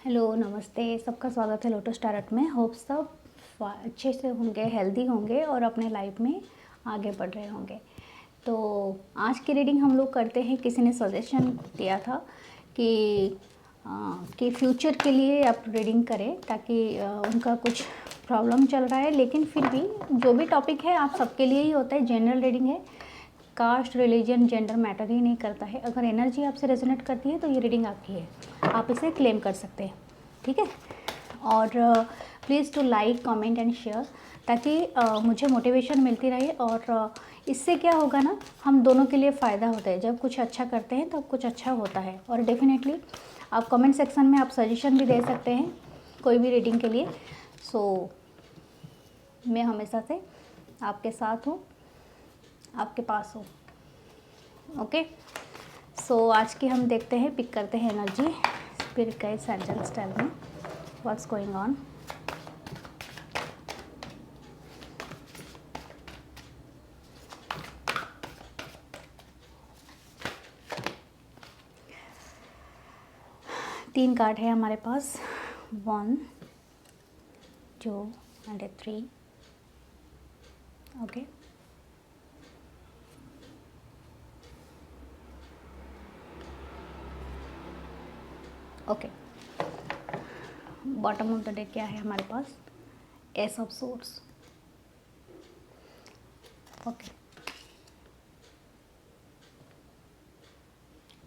Hello, नमस्ते। सबका स्वागत है लोटस टैरोट में। होप सब अच्छे से होंगे, हेल्दी होंगे और अपने लाइफ में आगे बढ़ रहे होंगे। तो आज की रीडिंग हम लोग करते हैं। किसी ने सजेशन दिया था कि फ्यूचर के लिए आप रीडिंग करें, ताकि उनका कुछ प्रॉब्लम चल रहा है, लेकिन फिर भी जो भी टॉपिक है आप सबके लिए ही होता है। जनरल रीडिंग है, कास्ट, रिलीजन, जेंडर मैटर ही नहीं करता है। अगर एनर्जी आपसे रेजोनेट करती है तो ये रीडिंग आपकी है, आप इसे क्लेम कर सकते हैं। ठीक है। और please to like, comment and share, ताकि मुझे मोटिवेशन मिलती रहे। और इससे क्या होगा ना, हम दोनों के लिए फ़ायदा होता है। जब कुछ अच्छा करते हैं तब कुछ अच्छा होता है। और डेफिनेटली आप कमेंट सेक्शन में आप सजेशन भी दे सकते हैं कोई भी रीडिंग के लिए। सो मैं हमेशा से आपके साथ हूँ, आपके पास हो। ओके। सो आज की हम देखते हैं, पिक करते हैं energy spirit guide angel style में। What's going on. तीन कार्ड है हमारे पास, 1 2 and 3। Okay. Okay, bottom of the deck क्या है हमारे पास? Ace of swords. Okay,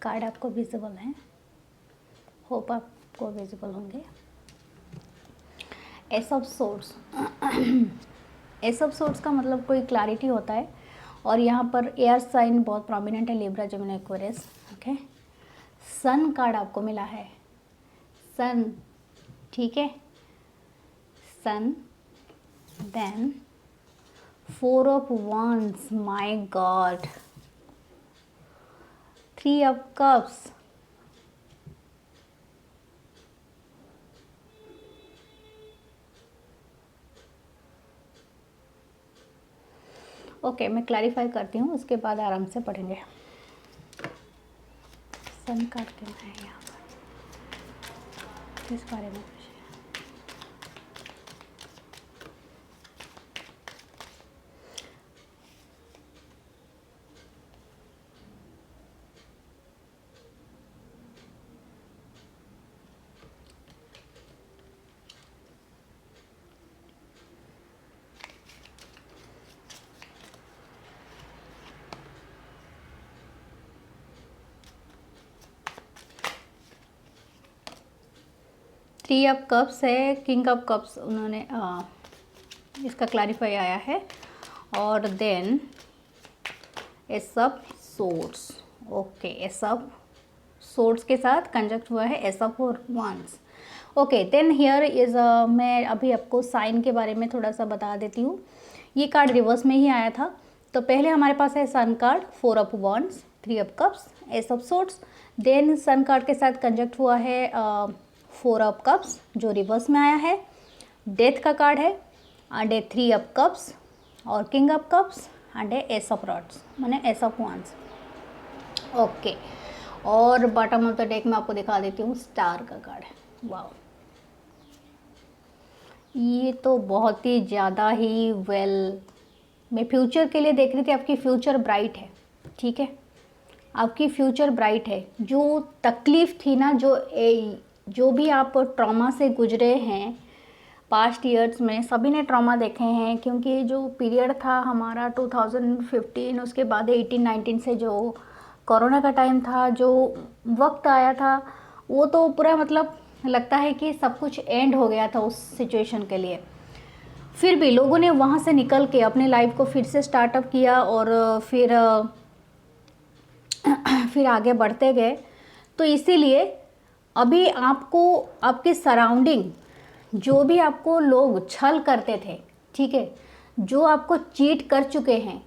card आपको विजिबल है, होप आपको विजिबल होंगे। Ace of swords ace of swords का मतलब कोई क्लैरिटी होता है। और यहाँ पर एयर साइन बहुत प्रोमिनेंट है, Libra, Gemini, Aquarius. Okay. Sun card आपको मिला है, सन। ठीक है, sun. Then 4 of wands, my god. 3 of cups. Okay, मैं क्लैरिफाई करती हूँ, उसके बाद आराम से पढ़ेंगे। सन कार्ड क्या है यहाँ पर, इस बारे में कुछ? 3 ऑफ कप्स है, किंग ऑफ कप्स उन्होंने इसका क्लैरिफाई आया है। और then ace of swords. Okay, ace of swords के साथ कंजक्ट हुआ है ace of wands। Okay, then here is मैं अभी आपको साइन के बारे में थोड़ा सा बता देती हूँ। ये कार्ड रिवर्स में ही आया था। तो पहले हमारे पास है sun card, 4 of wands, 3 of cups, ace of swords. Then sun card के साथ कंजक्ट हुआ है 4 ऑफ कप्स, जो रिवर्स में आया है। डेथ का कार्ड है एंड 3 ऑफ कप्स और king of cups and S of rods, माने एस ऑफ wands। ओके, और बॉटम ऑफ द डेक में आपको दिखा देती हूँ, स्टार का कार्ड है। वाओ, ये तो बहुत ही ज़्यादा ही मैं फ्यूचर के लिए देख रही थी। आपकी फ्यूचर ब्राइट है। ठीक है, आपकी फ्यूचर ब्राइट है। जो तकलीफ़ थी ना, जो भी आप ट्रॉमा से गुजरे हैं पास्ट ईयर्स में, सभी ने ट्रॉमा देखे हैं। क्योंकि जो पीरियड था हमारा 2015, उसके बाद 18-19 से जो कोरोना का टाइम था, जो वक्त आया था, वो तो पूरा मतलब लगता है कि सब कुछ एंड हो गया था उस सिचुएशन के लिए। फिर भी लोगों ने वहाँ से निकल के अपने लाइफ को फिर से स्टार्टअप किया और फिर आगे बढ़ते गए। तो इसीलिए अभी आपको आपके सराउंडिंग, जो भी आपको लोग छल करते थे, ठीक है, जो आपको चीट कर चुके हैं,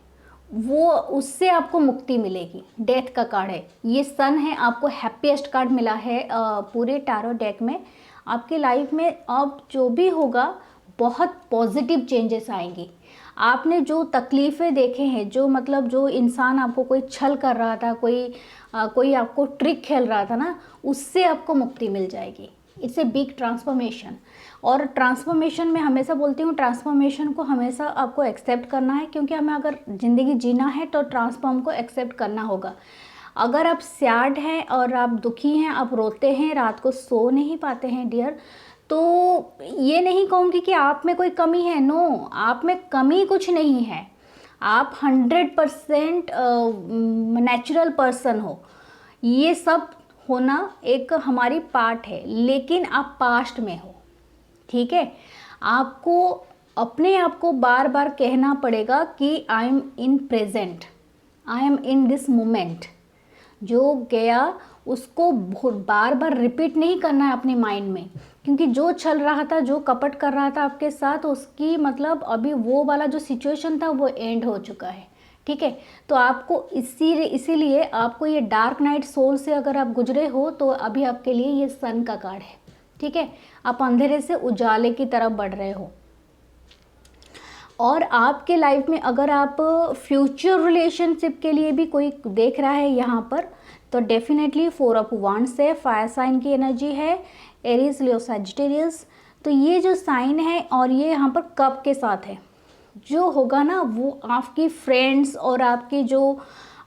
वो उससे आपको मुक्ति मिलेगी। डेथ का कार्ड है, ये सन है, आपको हैप्पीएस्ट कार्ड मिला है पूरे टैरो डेक में। आपकी लाइफ में अब जो भी होगा बहुत पॉजिटिव चेंजेस आएंगी। आपने जो तकलीफ़ें देखे हैं, जो मतलब जो इंसान आपको कोई छल कर रहा था, कोई आपको ट्रिक खेल रहा था ना, उससे आपको मुक्ति मिल जाएगी। It's a big transformation. और ट्रांसफॉर्मेशन में हमेशा बोलती हूँ, ट्रांसफॉर्मेशन को हमेशा आपको एक्सेप्ट करना है, क्योंकि हमें अगर ज़िंदगी जीना है तो ट्रांसफॉर्म को एक्सेप्ट करना होगा। अगर आप सैड हैं और आप दुखी हैं, आप रोते हैं, रात को सो नहीं पाते हैं डियर, तो ये नहीं कहूँगी कि आप में कोई कमी है, नो, आप में कमी कुछ नहीं है। आप 100% नेचुरल पर्सन हो। ये सब होना एक हमारी पार्ट है, लेकिन आप पास्ट में हो, ठीक है। आपको अपने आप को बार बार कहना पड़ेगा कि I am in present, I am in this moment. जो गया उसको बार बार रिपीट नहीं करना है अपने माइंड में, क्योंकि जो चल रहा था, जो कपट कर रहा था आपके साथ, उसकी मतलब अभी वो वाला जो सिचुएशन था वो एंड हो चुका है, ठीक है। तो आपको इसीलिए आपको ये डार्क नाइट सोल से अगर आप गुजरे हो तो अभी आपके लिए ये सन का कार्ड है, ठीक है। आप अंधेरे से उजाले की तरफ बढ़ रहे हो। और आपके लाइफ में अगर आप फ्यूचर रिलेशनशिप के लिए भी कोई देख रहा है यहाँ पर, तो डेफिनेटली 4 ऑफ वांड्स है, फायर साइन की एनर्जी है, एरीज, लियो, सैजिटेरियस। तो ये जो साइन है और ये यहाँ पर कप के साथ है, जो होगा ना वो आपकी फ्रेंड्स और आपकी जो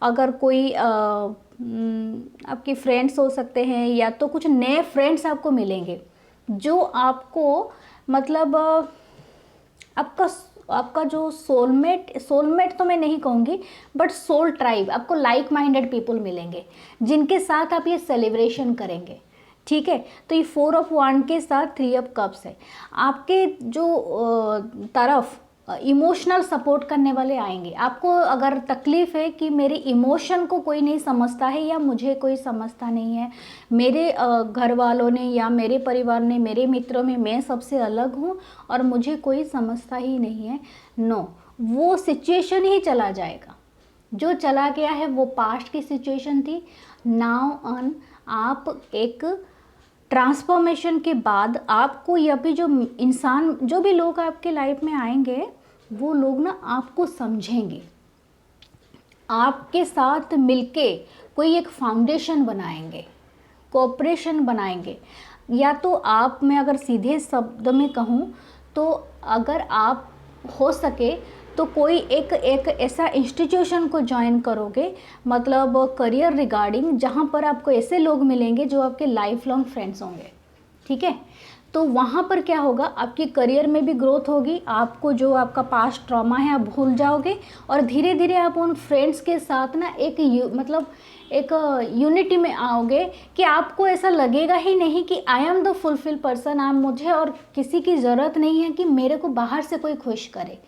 अगर कोई आपके फ्रेंड्स हो सकते हैं, या तो कुछ नए फ्रेंड्स आपको मिलेंगे जो आपको मतलब आपका जो सोलमेट तो मैं नहीं कहूँगी, बट सोल ट्राइब, आपको लाइक माइंडेड पीपल मिलेंगे जिनके साथ आप ये सेलिब्रेशन करेंगे, ठीक है। तो ये 4 ऑफ वांड के साथ 3 ऑफ कप्स है। आपके जो तरफ इमोशनल सपोर्ट करने वाले आएंगे। आपको अगर तकलीफ़ है कि मेरे इमोशन को कोई नहीं समझता है या मुझे कोई समझता नहीं है, मेरे घर वालों ने या मेरे परिवार ने, मेरे मित्रों में मैं सबसे अलग हूँ और मुझे कोई समझता ही नहीं है, नो, वो सिचुएशन ही चला जाएगा। जो चला गया है वो पास्ट की सिचुएशन थी। नाउ ऑन आप एक ट्रांसफॉर्मेशन के बाद आपको या भी जो इंसान, जो भी लोग आपके लाइफ में आएंगे, वो लोग ना आपको समझेंगे, आपके साथ मिलके कोई एक फाउंडेशन बनाएंगे, कोऑपरेशन बनाएंगे। या तो आप, मैं अगर सीधे शब्द में कहूँ तो अगर आप हो सके तो कोई एक ऐसा इंस्टीट्यूशन को ज्वाइन करोगे, मतलब करियर रिगार्डिंग, जहाँ पर आपको ऐसे लोग मिलेंगे जो आपके लाइफ लॉन्ग फ्रेंड्स होंगे, ठीक है। तो वहाँ पर क्या होगा, आपकी करियर में भी ग्रोथ होगी, आपको जो आपका पास्ट ट्रॉमा है आप भूल जाओगे, और धीरे धीरे आप उन फ्रेंड्स के साथ ना एक यूनिटी में आओगे कि आपको ऐसा लगेगा ही नहीं कि I am the fulfil person, मुझे और किसी की ज़रूरत नहीं है कि मेरे को बाहर से कोई खुश करे,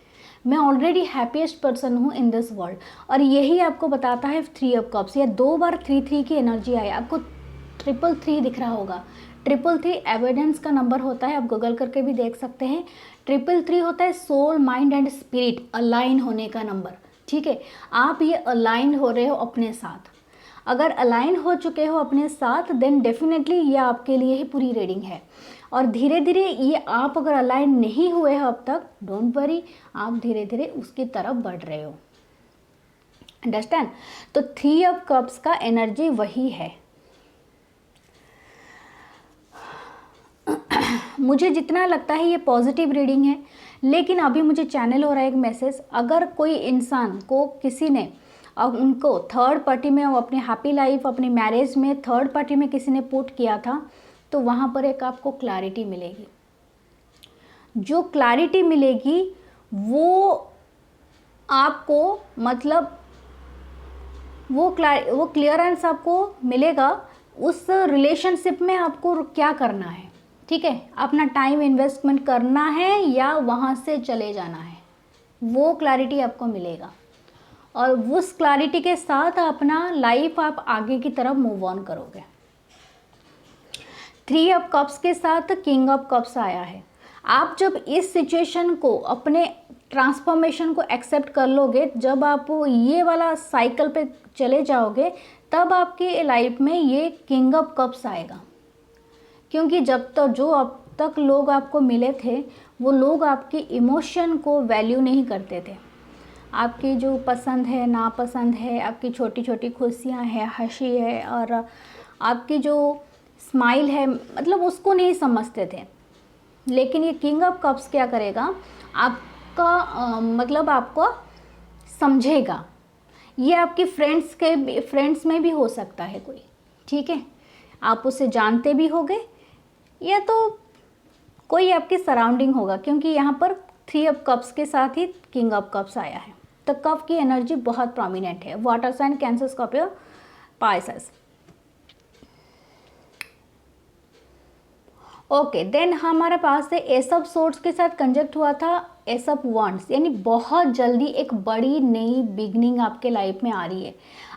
मैं ऑलरेडी हैप्पीएस्ट पर्सन हूँ इन दिस वर्ल्ड। और यही आपको बताता है 3 ऑफ कप्स। या 2 बार 3 की एनर्जी आई, आपको 3 दिख रहा होगा। 3 एविडेंस का नंबर होता है, आप गूगल करके भी देख सकते हैं। 3 होता है soul, mind and spirit align होने का नंबर, ठीक है। आप ये अलाइन हो रहे हो अपने साथ। अगर अलाइन हो चुके हो अपने साथ, देन डेफिनेटली ये आपके लिए ही पूरी रीडिंग है। और धीरे धीरे ये आप अगर अलाइन नहीं हुए हो अब तक, डोंट वरी, आप धीरे धीरे उसकी तरफ बढ़ रहे हो, अंडरस्टैंड। तो 3 ऑफ कप्स का एनर्जी वही है। मुझे जितना लगता है ये पॉजिटिव रीडिंग है, लेकिन अभी मुझे चैनल हो रहा है एक मैसेज, अगर कोई इंसान को किसी ने अब उनको थर्ड पार्टी में, अपने हैप्पी लाइफ, अपनी मैरिज में थर्ड पार्टी में किसी ने पुट किया था, तो वहाँ पर एक आपको क्लैरिटी मिलेगी। जो क्लैरिटी मिलेगी वो आपको मतलब वो क्लियरेंस आपको मिलेगा उस रिलेशनशिप में आपको क्या करना है, ठीक है। अपना टाइम इन्वेस्टमेंट करना है या वहाँ से चले जाना है, वो क्लैरिटी आपको मिलेगा। और उस क्लैरिटी के साथ अपना लाइफ आप आगे की तरफ मूव ऑन करोगे। 3 ऑफ कप्स के साथ किंग ऑफ कप्स आया है। आप जब इस सिचुएशन को, अपने ट्रांसफॉर्मेशन को एक्सेप्ट कर लोगे, जब आप ये वाला साइकिल पे चले जाओगे, तब आपके लाइफ में ये किंग ऑफ कप्स आएगा। क्योंकि जब तक जो अब तक लोग आपको मिले थे, वो लोग आपके इमोशन को वैल्यू नहीं करते थे। आपकी जो पसंद है, नापसंद है, आपकी छोटी छोटी खुशियाँ हैं, हंसी है, और आपकी जो स्माइल है, मतलब उसको नहीं समझते थे। लेकिन ये किंग ऑफ कप्स क्या करेगा, आपका मतलब आपको समझेगा। ये आपके फ्रेंड्स में भी हो सकता है कोई, ठीक है, आप उसे जानते भी होगे, या तो कोई आपके सराउंडिंग होगा, क्योंकि यहाँ पर 3 ऑफ कप्स के साथ ही किंग ऑफ कप्स आया है। तो कप की एनर्जी बहुत प्रोमिनेंट है। Water sign Cancer, Scorpio, Pisces. Okay, then हमारे पास से एस ऑफ सोर्ड्स के साथ कंजक्ट हुआ था एस ऑफ वांड्स, यानी बहुत जल्दी एक बड़ी नई बिगनिंग आपके लाइफ में आ रही है।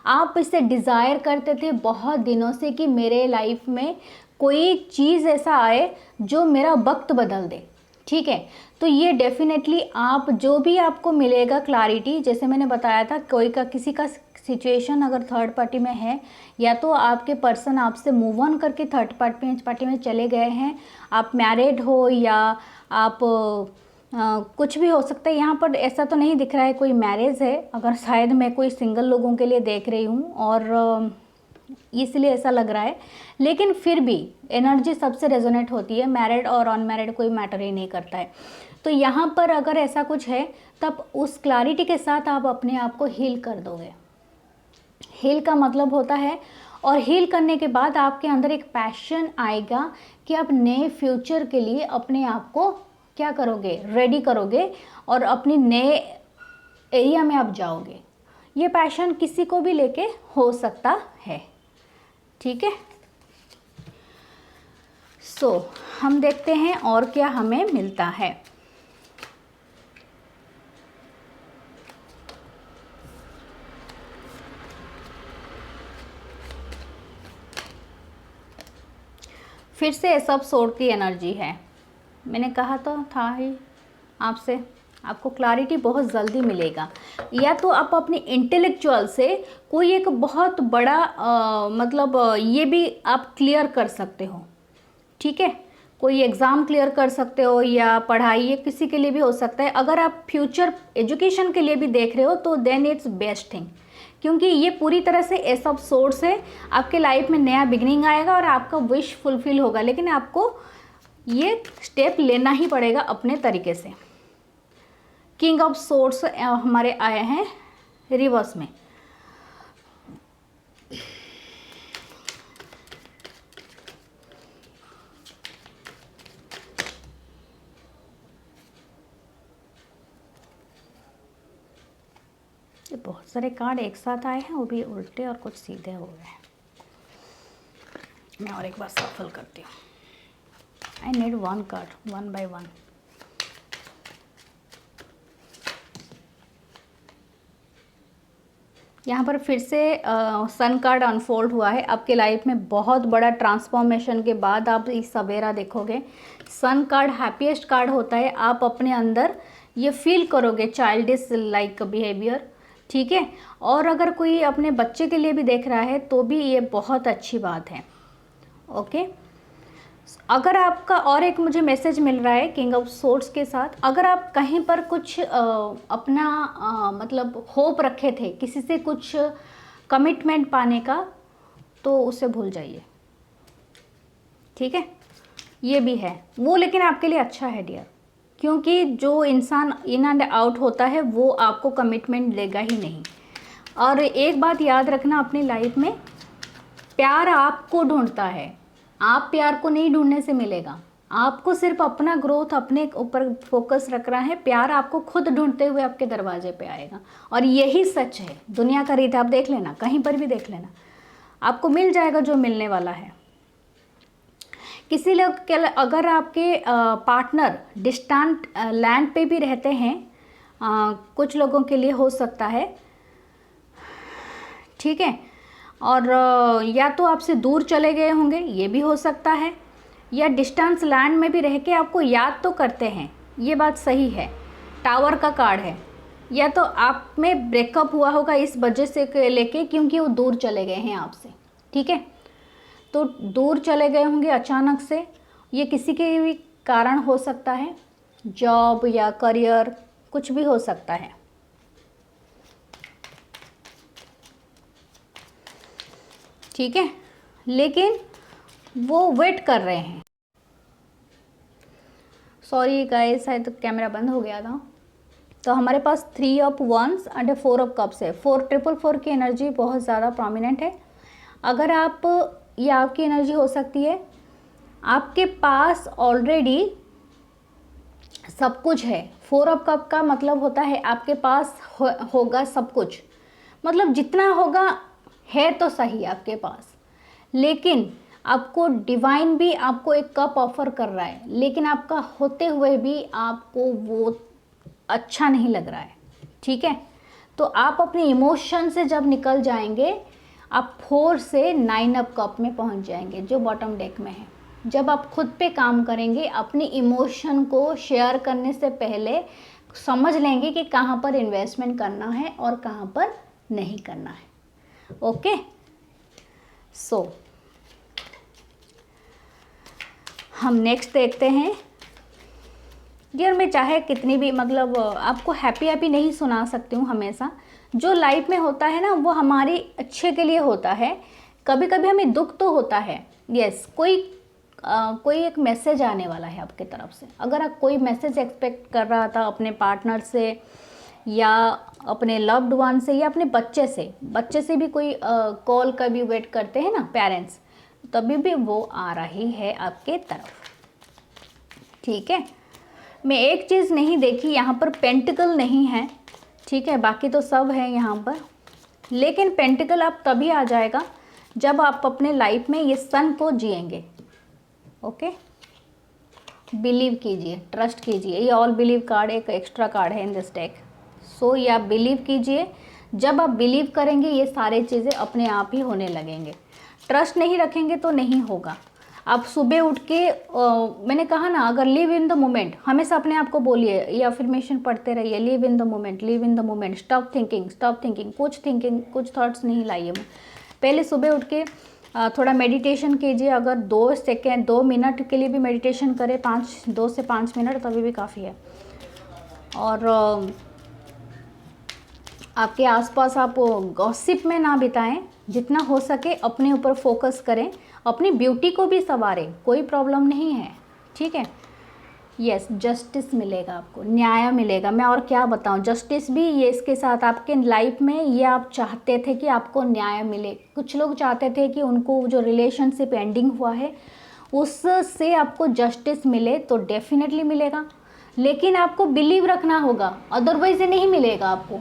आप इसे डिज़ायर करते थे बहुत दिनों से कि मेरे लाइफ में कोई चीज़ ऐसा आए जो मेरा वक्त बदल दे, ठीक है। तो ये डेफिनेटली आप जो भी आपको मिलेगा क्लैरिटी, जैसे मैंने बताया था, कोई का किसी का सिचुएशन अगर थर्ड पार्टी में है, या तो आपके पर्सन आपसे मूव ऑन करके थर्ड पार्टी में चले गए हैं, आप मैरिड हो या आप कुछ भी हो सकता है। यहाँ पर ऐसा तो नहीं दिख रहा है कोई मैरिज है, अगर शायद मैं कोई सिंगल लोगों के लिए देख रही हूँ और इसलिए ऐसा लग रहा है, लेकिन फिर भी एनर्जी सबसे रेजोनेट होती है। मैरिड और अनमैरिड कोई मैटर ही नहीं करता है। तो यहाँ पर अगर ऐसा कुछ है, तब उस क्लैरिटी के साथ आप अपने आप को हील कर दोगे। हील का मतलब होता है, और हील करने के बाद आपके अंदर एक पैशन आएगा कि आप नए फ्यूचर के लिए अपने आप को क्या करोगे, रेडी करोगे, और अपनी नए एरिया में आप जाओगे। ये पैशन किसी को भी लेके हो सकता है, ठीक है। सो हम देखते हैं और क्या हमें मिलता है। फिर से एस ऑफ सोर्ड की एनर्जी है। मैंने कहा तो था ही आपसे, आपको क्लैरिटी बहुत जल्दी मिलेगा। या तो आप अपने इंटेलेक्चुअल से कोई एक बहुत बड़ा मतलब ये भी आप क्लियर कर सकते हो, ठीक है। कोई एग्ज़ाम क्लियर कर सकते हो, या पढ़ाई, ये किसी के लिए भी हो सकता है। अगर आप फ्यूचर एजुकेशन के लिए भी देख रहे हो तो देन इट्स बेस्ट थिंग, क्योंकि ये पूरी तरह से एस ऑफ सोर्ड्स है। आपके लाइफ में नया बिगनिंग आएगा और आपका विश फुलफिल होगा, लेकिन आपको ये स्टेप लेना ही पड़ेगा अपने तरीके से। किंग ऑफ सोर्ड्स हमारे आए हैं रिवर्स में। ये बहुत सारे कार्ड एक साथ आए हैं, वो भी उल्टे और कुछ सीधे हो गए। मैं और एक बार सफल करती हूँ। I need 1 card, 1 by 1। यहाँ पर फिर से सन कार्ड अनफोल्ड हुआ है। आपके लाइफ में बहुत बड़ा ट्रांसफॉर्मेशन के बाद आप इस सवेरा देखोगे। सन कार्ड हैप्पीएस्ट कार्ड होता है। आप अपने अंदर ये फील करोगे चाइल्डिश लाइक बिहेवियर, ठीक है। और अगर कोई अपने बच्चे के लिए भी देख रहा है तो भी ये बहुत अच्छी बात है, ओके। अगर आपका और एक मुझे मैसेज मिल रहा है किंग ऑफ सोर्ड्स के साथ, अगर आप कहीं पर कुछ अपना मतलब होप रखे थे किसी से कुछ कमिटमेंट पाने का, तो उसे भूल जाइए, ठीक है। ये भी है वो, लेकिन आपके लिए अच्छा है डियर, क्योंकि जो इंसान इन एंड आउट होता है वो आपको कमिटमेंट देगा ही नहीं। और एक बात याद रखना, अपनी लाइफ में प्यार आपको ढूंढता है, आप प्यार को नहीं ढूंढने से मिलेगा। आपको सिर्फ अपना ग्रोथ, अपने ऊपर फोकस रखना है। प्यार आपको खुद ढूंढते हुए आपके दरवाजे पे आएगा, और यही सच है। दुनिया का रीत आप देख लेना, कहीं पर भी देख लेना, आपको मिल जाएगा जो मिलने वाला है। किसी लोग के अगर आपके पार्टनर डिस्टेंट लैंड पे भी रहते हैं, कुछ लोगों के लिए हो सकता है, ठीक है। और या तो आपसे दूर चले गए होंगे, ये भी हो सकता है, या डिस्टेंस लैंड में भी रह के आपको याद तो करते हैं, ये बात सही है। टावर का कार्ड है। या तो आप में ब्रेकअप हुआ होगा इस वजह से लेके, क्योंकि वो दूर चले गए हैं आपसे, ठीक है। तो दूर चले गए होंगे अचानक से, ये किसी के भी कारण हो सकता है, जॉब या करियर, कुछ भी हो सकता है, ठीक है। लेकिन वो वेट कर रहे हैं। सॉरी गाइस, शायद तो कैमरा बंद हो गया था। तो हमारे पास 3 of wands and 4 of cups है। 4 की एनर्जी बहुत ज़्यादा प्रोमिनेंट है। अगर आप, ये आपकी एनर्जी हो सकती है, आपके पास ऑलरेडी सब कुछ है। 4 ऑफ कप का मतलब होता है आपके पास होगा सब कुछ, मतलब जितना होगा है तो सही आपके पास, लेकिन आपको डिवाइन भी आपको एक कप ऑफर कर रहा है, लेकिन आपका होते हुए भी आपको वो अच्छा नहीं लग रहा है। ठीक है, तो आप अपने इमोशन से जब निकल जाएंगे, आप 4 से 9 अप कप में पहुंच जाएंगे जो बॉटम डेक में है। जब आप खुद पे काम करेंगे, अपनी इमोशन को शेयर करने से पहले समझ लेंगे कि कहाँ पर इन्वेस्टमेंट करना है और कहाँ पर नहीं करना है। ओके, सो हम नेक्स्ट देखते हैं। यार मैं चाहे कितनी भी, मतलब आपको हैप्पी नहीं सुना सकती हूँ हमेशा। जो लाइफ में होता है ना, वो हमारे अच्छे के लिए होता है। कभी कभी हमें दुख तो होता है। यस, कोई एक मैसेज आने वाला है आपके तरफ से। अगर आप कोई मैसेज एक्सपेक्ट कर रहा था अपने पार्टनर से या अपने लव्ड वन से या अपने बच्चे से भी कोई कॉल का भी वेट करते हैं ना पेरेंट्स, तभी भी वो आ रही है आपके तरफ। ठीक है, मैं एक चीज़ नहीं देखी, यहाँ पर पेंटिकल नहीं है। ठीक है, बाकी तो सब है यहाँ पर, लेकिन पेंटिकल आप तभी आ जाएगा जब आप अपने लाइफ में ये सन को जिएंगे। ओके, बिलीव कीजिए, ट्रस्ट कीजिए। ये ऑल बिलीव कार्ड एक एक्स्ट्रा कार्ड है इन दिस डेक। सो ये आप बिलीव कीजिए। जब आप बिलीव करेंगे, ये सारी चीज़ें अपने आप ही होने लगेंगे। ट्रस्ट नहीं रखेंगे तो नहीं होगा। आप सुबह उठ के मैंने कहा ना, अगर लिव इन द मोमेंट, हमेशा अपने आप को बोलिए, ये अफर्मेशन पढ़ते रहिए, live in the moment, live in the moment, stop thinking, कुछ थॉट्स नहीं लाइए। पहले सुबह उठ के थोड़ा मेडिटेशन कीजिए। अगर 2 मिनट के लिए भी मेडिटेशन करें, 2 से 5 मिनट, तभी भी काफ़ी है। और आपके आसपास आप गॉसिप में ना बिताएं, जितना हो सके अपने ऊपर फोकस करें, अपनी ब्यूटी को भी संवारें, कोई प्रॉब्लम नहीं है। ठीक है, यस, जस्टिस मिलेगा आपको, न्याय मिलेगा। मैं और क्या बताऊं, जस्टिस भी ये इसके साथ आपके लाइफ में, ये आप चाहते थे कि आपको न्याय मिले। कुछ लोग चाहते थे कि उनको जो रिलेशनशिप एंडिंग हुआ है उससे आपको जस्टिस मिले, तो डेफिनेटली मिलेगा, लेकिन आपको बिलीव रखना होगा, अदरवाइज ये नहीं मिलेगा आपको।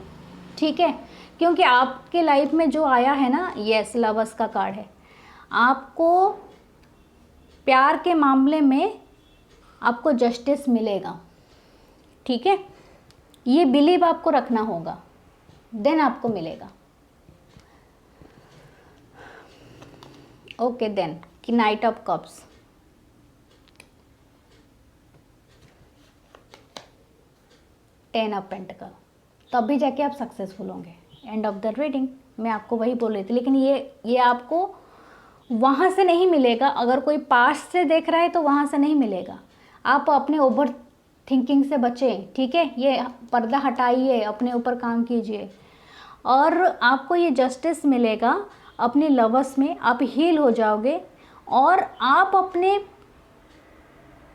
ठीक है, क्योंकि आपके लाइफ में जो आया है ना, यस, लवर्स का कार्ड है। आपको प्यार के मामले में आपको जस्टिस मिलेगा। ठीक है, ये बिलीव आपको रखना होगा, देन आपको मिलेगा। ओके, देन कि night of cups, ten of pentacle, तभी जाके आप सक्सेसफुल होंगे। एंड ऑफ द रीडिंग, मैं आपको वही बोल रही थी, लेकिन ये आपको वहाँ से नहीं मिलेगा। अगर कोई पास्ट से देख रहा है तो वहाँ से नहीं मिलेगा। आप अपने ओवर थिंकिंग से बचें। ठीक है, ये पर्दा हटाइए, अपने ऊपर काम कीजिए, और आपको ये जस्टिस मिलेगा अपने लवर्स में। आप हील हो जाओगे, और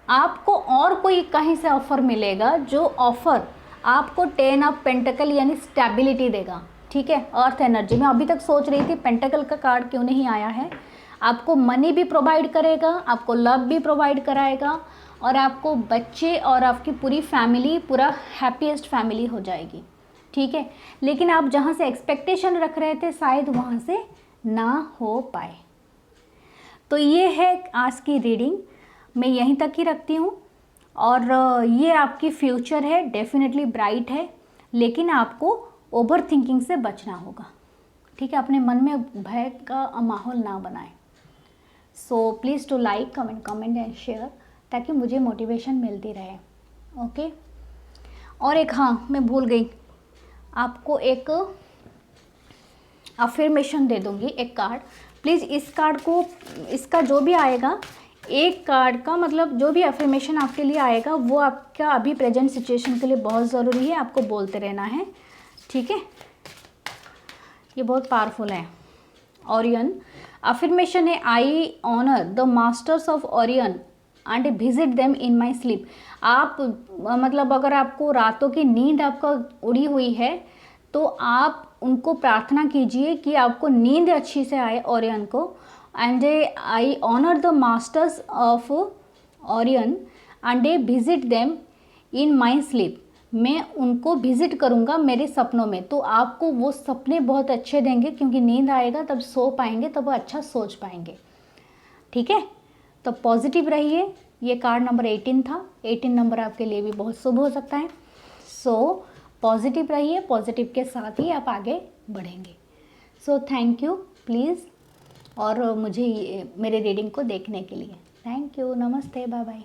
आपको और कोई कहीं से ऑफ़र मिलेगा, जो ऑफ़र आपको 10 ऑफ पेंटिकल यानी स्टेबिलिटी देगा। ठीक है, अर्थ एनर्जी। मैं अभी तक सोच रही थी पेंटिकल का कार्ड क्यों नहीं आया है। आपको मनी भी प्रोवाइड करेगा, आपको लव भी प्रोवाइड कराएगा, और आपको बच्चे और आपकी पूरी फैमिली, पूरा हैप्पीएस्ट फैमिली हो जाएगी। ठीक है, लेकिन आप जहाँ से एक्सपेक्टेशन रख रहे थे शायद वहाँ से ना हो पाए। तो ये है आज की रीडिंग, मैं यहीं तक ही रखती हूँ। और ये आपकी फ्यूचर है, डेफिनेटली ब्राइट है, लेकिन आपको ओवर थिंकिंग से बचना होगा। ठीक है, अपने मन में भय का माहौल ना बनाएं। So please to like, comment and share, ताकि मुझे मोटिवेशन मिलती रहे। ओके, और एक, हाँ मैं भूल गई, आपको एक अफर्मेशन दे दूँगी, एक कार्ड। प्लीज़ इस कार्ड को, इसका जो भी आएगा, एक कार्ड का मतलब जो भी अफर्मेशन आपके लिए आएगा, वो आपका अभी प्रेजेंट सिचुएशन के लिए बहुत ज़रूरी है, आपको बोलते रहना है। ठीक है, ये बहुत पावरफुल है। ओरियन, अफर्मेशन है I honour the masters of Orion and visit them in my sleep. आप मतलब अगर आपको रातों की नींद आपका उड़ी हुई है तो आप उनको प्रार्थना कीजिए कि आपको नींद अच्छी से आए ओरियन को। And I honour the masters of Orion and visit them in my sleep. मैं उनको विजिट करूँगा मेरे सपनों में, तो आपको वो सपने बहुत अच्छे देंगे क्योंकि नींद आएगा तब सो पाएंगे, तब वो अच्छा सोच पाएंगे। ठीक है, तो पॉजिटिव रहिए। ये कार्ड नंबर 18 था। 18 नंबर आपके लिए भी बहुत शुभ हो सकता है। सो पॉजिटिव रहिए, पॉजिटिव के साथ ही आप आगे बढ़ेंगे। सो थैंक यू प्लीज़, और मुझे मेरे रीडिंग को देखने के लिए थैंक यू। नमस्ते, बाय बाय।